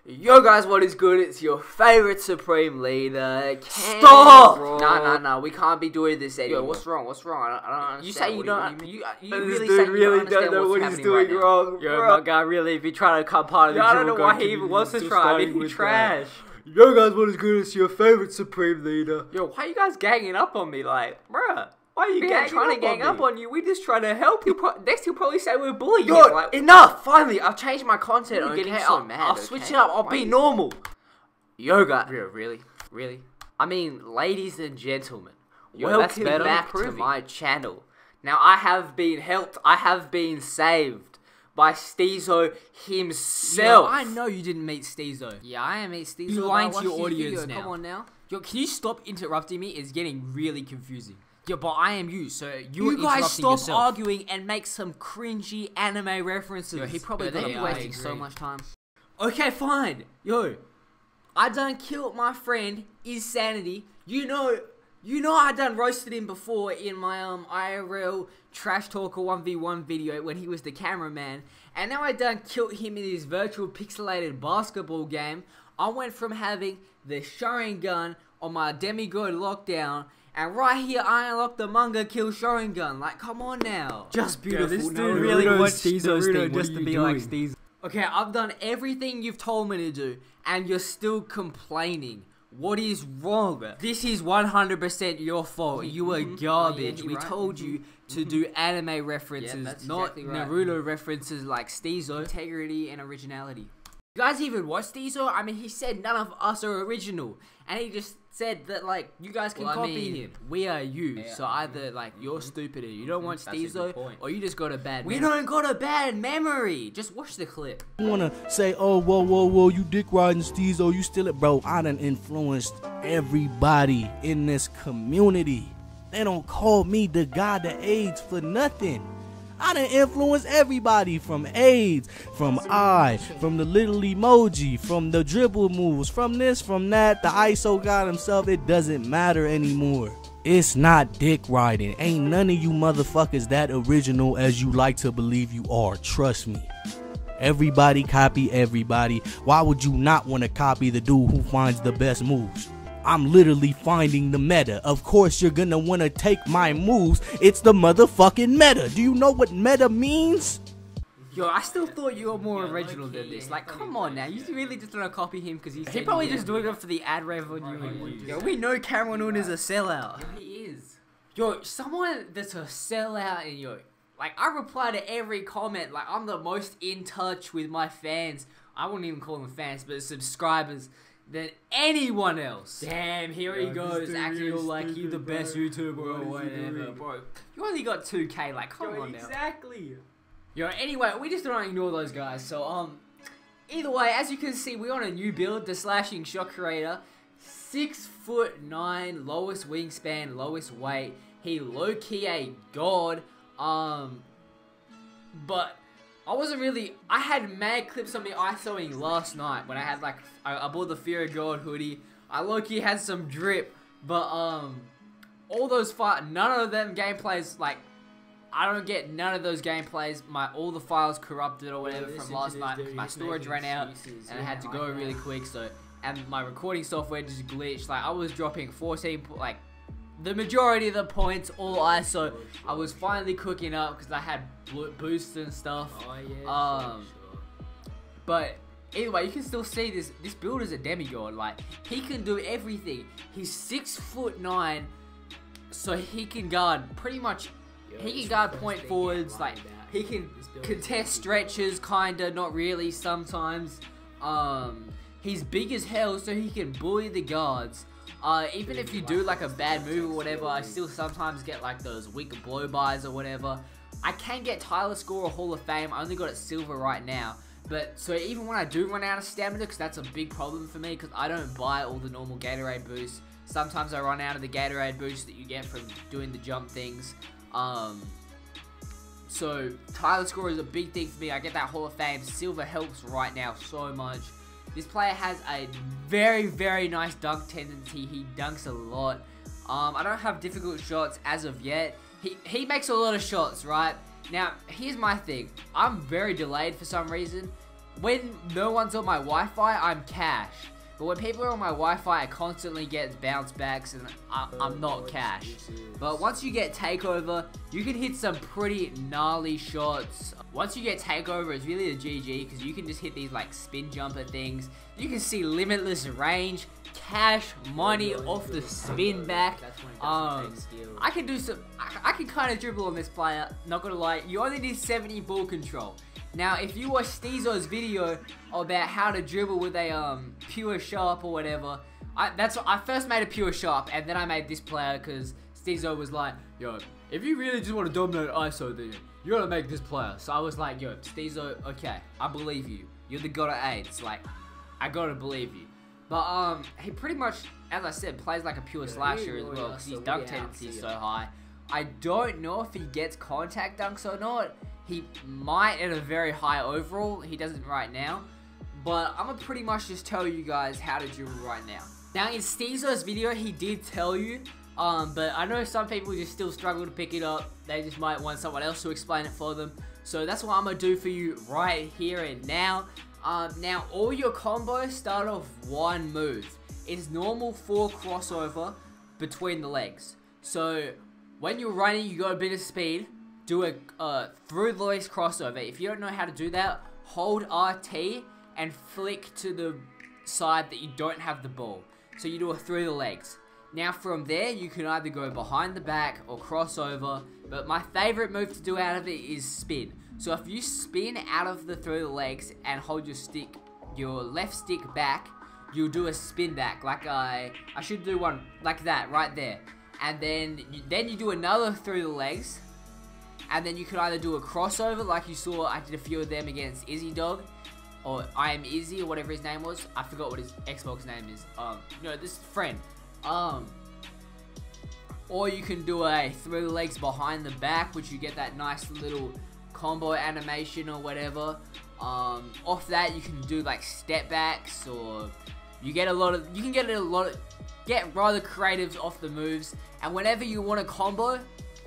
Yo guys, what is good? It's your favorite Supreme Leader. Stop! Nah, we can't be doing this anymore. Yo, what's wrong? I don't understand. You say you don't. You really say you really don't know what he's doing wrong. Yo, my guy, really, if you try to come part of the I don't know why he even wants to try. I mean, he's trash. Yo guys, what is good? It's your favorite Supreme Leader. Yo, why are you guys ganging up on me? Like, bruh. Why are you trying to gang up on you? We just trying to help you. Next he'll probably say we're bullying you. Like, enough! Finally, I've changed my content. I'm getting so mad. I'll switch it up. I'll be normal. Yo, guys. Really? I mean, ladies and gentlemen, welcome back to my channel. Now, I have been helped. I have been saved by STEEZO himself. Yo, I know you didn't meet STEEZO. Yeah, I am STEEZO. You're lying to your audience now. Come on now. Yo, can you stop interrupting me? It's getting really confusing. Yo, but I am you, so you guys stop yourself. arguing and make some cringy anime references. Yo, he probably gonna be wasting so much time. Okay, fine. Yo, I done killed my friend Insanity. You know I done roasted him before in my IRL Trash Talker 1v1 video when he was the cameraman. And now I done killed him in his virtual pixelated basketball game. I went from having the Sharingan on my Demigod lockdown, and right here I unlocked the manga kill Sharingan. Like, come on now. Just beautiful. This dude really wants STEEZO's thing just to be like STEEZO. Okay, I've done everything you've told me to do, and you're still complaining. What is wrong? This is 100% your fault. You are garbage. We told you to do anime references, not Naruto references like STEEZO. Integrity and originality. You guys even watch STEEZO? I mean, he said none of us are original, and he just said that, like, you guys can copy him. We are you, so either, like, you're stupid and you don't watch STEEZO, or you just got a bad memory. We don't got a bad memory! Just watch the clip. You wanna say, oh, whoa, you dick riding STEEZO, you still it, bro. I done influenced everybody in this community. They don't call me the god of AIDS for nothing. I done influenced everybody from AIDS, from from the little emoji, from the dribble moves, from this, from that, the ISO god himself. It doesn't matter anymore. It's not dick riding. Ain't none of you motherfuckers that original as you like to believe you are. Trust me. Everybody copy everybody. Why would you not want to copy the dude who finds the best moves? I'm literally finding the meta. Of course you're gonna wanna take my moves. It's the motherfucking meta. Do you know what meta means? Yo, I still thought you were more original than this. Like, come on now. You really just want to copy him because he's probably just doing it for the ad revenue. Yo, we know Cameron Noon is a sellout. Yo, he is. Yo, someone that's a sellout and yo, like, I reply to every comment. Like, I'm the most in touch with my fans. I wouldn't even call them fans, but subscribers than anyone else. Damn, here he goes, acting all like he's the best YouTuber or whatever. Bro, you only got 2K, like, come on now. Exactly. Yo, anyway, we just don't ignore those guys. So, either way, as you can see, we're on a new build, the Slahsing Shotcreator. 6'9", lowest wingspan, lowest weight. He low-key a god. But I wasn't really. I had mad clips on me ISOing last night when I had like I bought the Fear of God hoodie. I low-key had some drip, but all those none of them gameplays, like, I don't get none of those gameplays. All the files corrupted or whatever from last night because my storage ran out and I had to go really quick. So, and my recording software just glitched. Like, I was dropping 14, like, the majority of the points all ISO. I was finally cooking up because I had boosts and stuff. Oh yeah. But anyway, you can still see this build is a demigod. Like, he can do everything. He's 6'9", so he can guard pretty much. He can guard point forwards. Like, he can contest stretches, kinda, not really sometimes. He's big as hell, so he can bully the guards. Even if you do like a bad move or whatever, I still sometimes get like those weak blow-bys or whatever. I can get Tyler Score or Hall of Fame. I only got it silver right now. But, so even when I do run out of stamina, because that's a big problem for me, because I don't buy all the normal Gatorade boosts. Sometimes I run out of the Gatorade boosts that you get from doing the jump things. So, Tyler Score is a big thing for me. I get that Hall of Fame. Silver helps right now so much. This player has a very, very nice dunk tendency. He dunks a lot. I don't have difficult shots as of yet. He makes a lot of shots, right? Now, here's my thing. I'm very delayed for some reason. when no one's on my Wi-Fi, I'm cash. But when people are on my Wi-Fi, I constantly get bounce backs and I'm not cash. But once you get takeover, you can hit some pretty gnarly shots. Once you get takeover, it's really a GG because you can just hit these like spin jumper things. You can see limitless range, cash, money off the spin back. I can do some, I can kind of dribble on this player, not gonna lie. You only need 70 ball control. Now, if you watch STEEZO's video about how to dribble with a pure sharp or whatever, I first made a pure sharp and then I made this player because STEEZO was like, yo, if you really just want to dominate ISO, then you gotta make this player. So I was like, yo, STEEZO, okay, I believe you. You're the god of AIDS. Like, I gotta believe you. But he pretty much, as I said, plays like a pure slasher as well because his dunk tendency is so high. I don't know if he gets contact dunks or not. He might at a very high overall. He doesn't right now. But I'm gonna pretty much just tell you guys how to dribble right now. Now in STEEZO's video, he did tell you. But I know some people just still struggle to pick it up. They just might want someone else to explain it for them. So that's what I'm gonna do for you right here and now. Now all your combos start off one move. It's normal for crossover between the legs. So when you're running, you got a bit of speed. Do a through the legs crossover. If you don't know how to do that, hold RT and flick to the side that you don't have the ball. So you do a through the legs. Now from there, you can either go behind the back or crossover. But my favorite move to do out of it is spin. So if you spin out of the through the legs and hold your left stick back, you'll do a spin back. Like I should do one like that right there. And then you do another through the legs. And then you could either do a crossover like you saw I did a few of them against Izzy Dog. Or I Am Izzy or whatever his name was. I forgot what his Xbox name is. No, this friend. Or you can do a through the legs behind the back, which you get that nice little combo animation or whatever. Off that you can do like step backs, or you get rather creatives off the moves. And whenever you want a combo,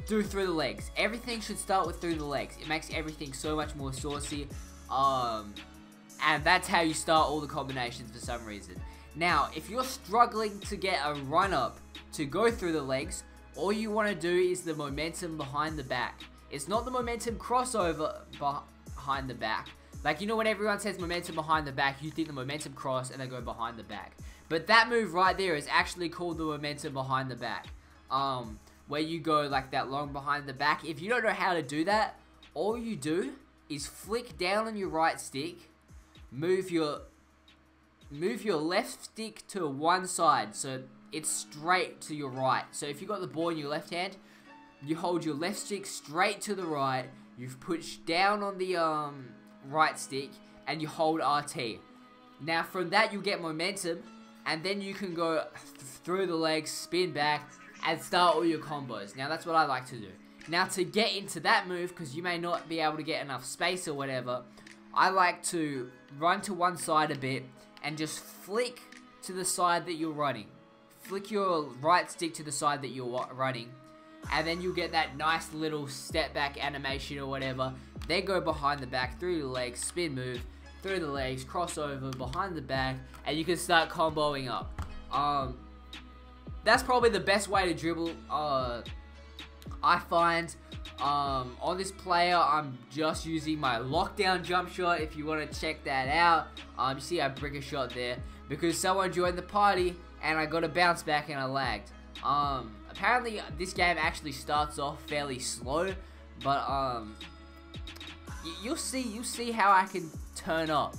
do through the legs. Everything should start with through the legs. It makes everything so much more saucy. And that's how you start all the combinations for some reason. Now, if you're struggling to get a run-up to go through the legs, all you want to do is the momentum behind the back. It's not the momentum crossover behind the back. Like, you know when everyone says momentum behind the back, you think the momentum cross and they go behind the back. But that move right there is actually called the momentum behind the back. Where you go like that long behind the back. If you don't know how to do that, all you do is flick down on your right stick, move your left stick to one side so it's straight to your right. So if you got the ball in your left hand, you hold your left stick straight to the right, you've pushed down on the right stick, and you hold RT. Now from that you get momentum, and then you can go through the legs, spin back, and start all your combos. Now that's what I like to do. Now to get into that move, because you may not be able to get enough space or whatever, I like to run to one side a bit and just flick to the side that you're running. Flick your right stick to the side that you're running, and then you'll get that nice little step back animation or whatever. Then go behind the back, through the legs, spin move, through the legs, crossover, behind the back, and you can start comboing up. That's probably the best way to dribble, I find. On this player, I'm just using my lockdown jump shot. If you want to check that out, you see I brick a shot there because someone joined the party and I got a bounce back and I lagged. Apparently this game actually starts off fairly slow, but you'll see how I can turn up.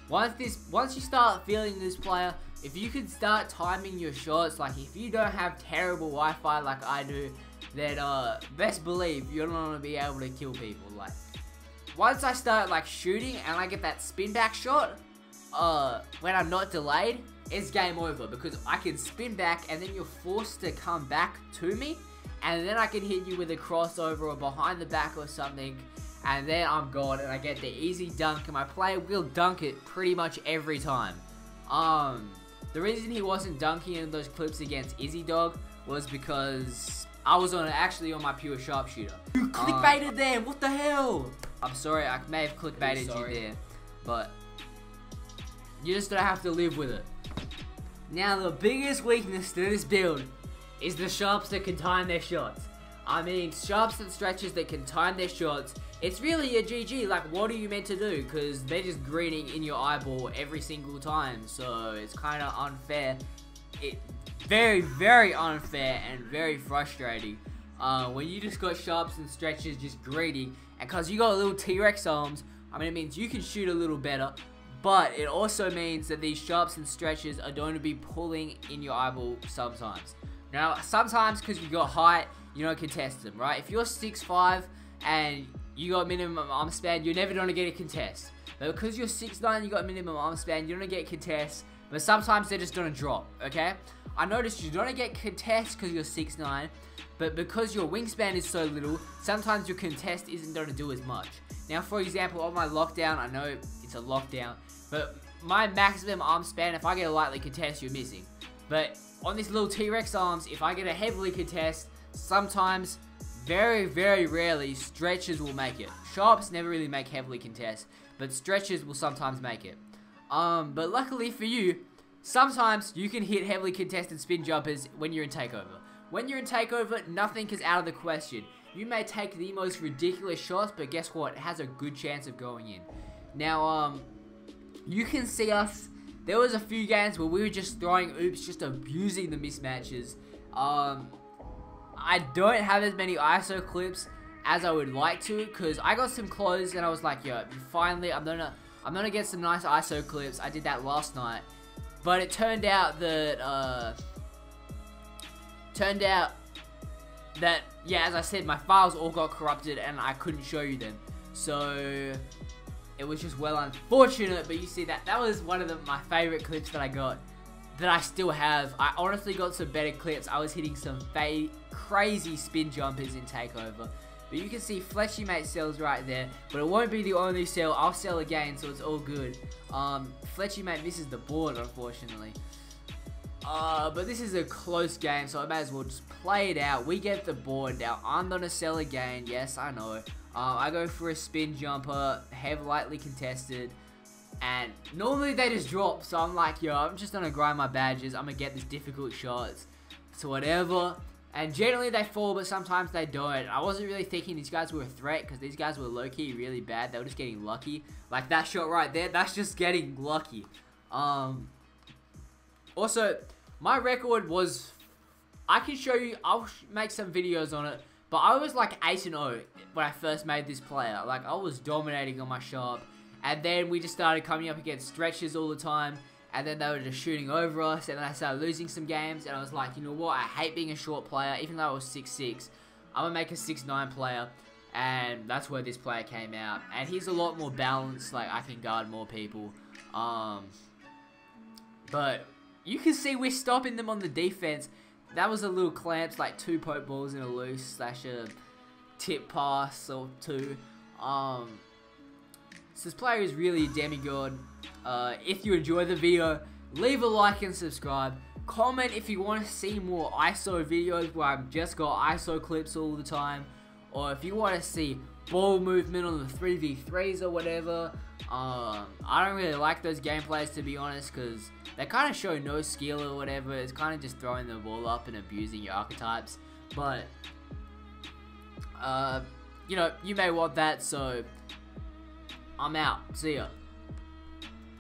Once you start feeling this player, if you can start timing your shots, like if you don't have terrible Wi-Fi like I do, then best believe you're not gonna be able to kill people. Like once I start like shooting and I get that spin back shot, when I'm not delayed, it's game over because I can spin back and then you're forced to come back to me, and then I can hit you with a crossover or behind the back or something, and then I'm gone and I get the easy dunk, and my player will dunk it pretty much every time. The reason he wasn't dunking in those clips against Izzy Dog was because I was actually on my pure sharpshooter. You clickbaited them, what the hell? I'm sorry, I may have clickbaited you there, but You just don't have to live with it. Now, the biggest weakness to this build is the sharps that can time their shots. I mean, sharps and stretchers that can time their shots, it's really a GG. Like, what are you meant to do? Because they're just greening in your eyeball every single time. So, it's kind of unfair. Very, very unfair and very frustrating. When you just got sharps and stretchers just greening. And because you got little T-Rex arms, I mean, it means you can shoot a little better. But it also means that these sharps and stretchers are going to be pulling in your eyeball sometimes. Now, sometimes because you got height, you don't contest them, right? If you're 6'5", and you got minimum arm span, you're never going to get a contest. But because you're 6'9", you got minimum arm span, you're going to get contest. But sometimes they're just going to drop, okay? I noticed you're going to get contest because you're 6'9", but because your wingspan is so little, sometimes your contest isn't going to do as much. Now, for example, on my lockdown, I know it's a lockdown, but my maximum arm span, if I get a lightly contest, you're missing. But on this little T-Rex arms, if I get a heavily contest, sometimes, very, very rarely, stretchers will make it. Sharps never really make heavily contest, but stretchers will sometimes make it. But luckily for you, sometimes you can hit heavily contested spin jumpers when you're in takeover. When you're in takeover, nothing is out of the question. You may take the most ridiculous shots, but guess what? It has a good chance of going in. Now, you can see us. There was a few games where we were just throwing oops, just abusing the mismatches. I don't have as many ISO clips as I would like to, because I got some close and I was like, yo, finally, I'm gonna get some nice ISO clips. I did that last night, but it turned out that yeah, as I said, my files all got corrupted and I couldn't show you them. So it was just well unfortunate, but you see that was one of my favorite clips that I got, that I still have. I honestly got some better clips. I was hitting some crazy spin jumpers in takeover. But you can see Fletchy Mate sells right there, but it won't be the only sell. I'll sell again, so it's all good. Fletchy Mate misses the board, unfortunately. But this is a close game, so I may as well just play it out. We get the board. Now, I'm gonna sell again. Yes, I know. I go for a spin jumper, have lightly contested, and normally they just drop. So I'm like, yo, I'm just gonna grind my badges. I'm gonna get these difficult shots. So whatever. And generally they fall, but sometimes they don't. I wasn't really thinking these guys were a threat, because these guys were low-key really bad. They were just getting lucky. Like that shot right there, that's just getting lucky. Also, my record was, I can show you, I'll make some videos on it, but I was like 8-0 when I first made this player. Like, I was dominating on my sharp, and then we just started coming up against stretchers all the time, and then they were just shooting over us, and then I started losing some games, and I was like, you know what, I hate being a short player. Even though I was 6'6", I'm gonna make a 6'9" player, and that's where this player came out. And he's a lot more balanced, like, I can guard more people. But you can see we're stopping them on the defense. That was a little clamps, like 2 poke balls in a loose / a tip pass or 2. So this player is really a demigod. If you enjoy the video, leave a like and subscribe. Comment if you want to see more ISO videos where I've just got ISO clips all the time, or if you want to see ball movement on the 3v3s or whatever. I don't really like those gameplays, to be honest, because they kind of show no skill or whatever. It's kind of just throwing the ball up and abusing your archetypes. But you know, you may want that, so I'm out. See ya.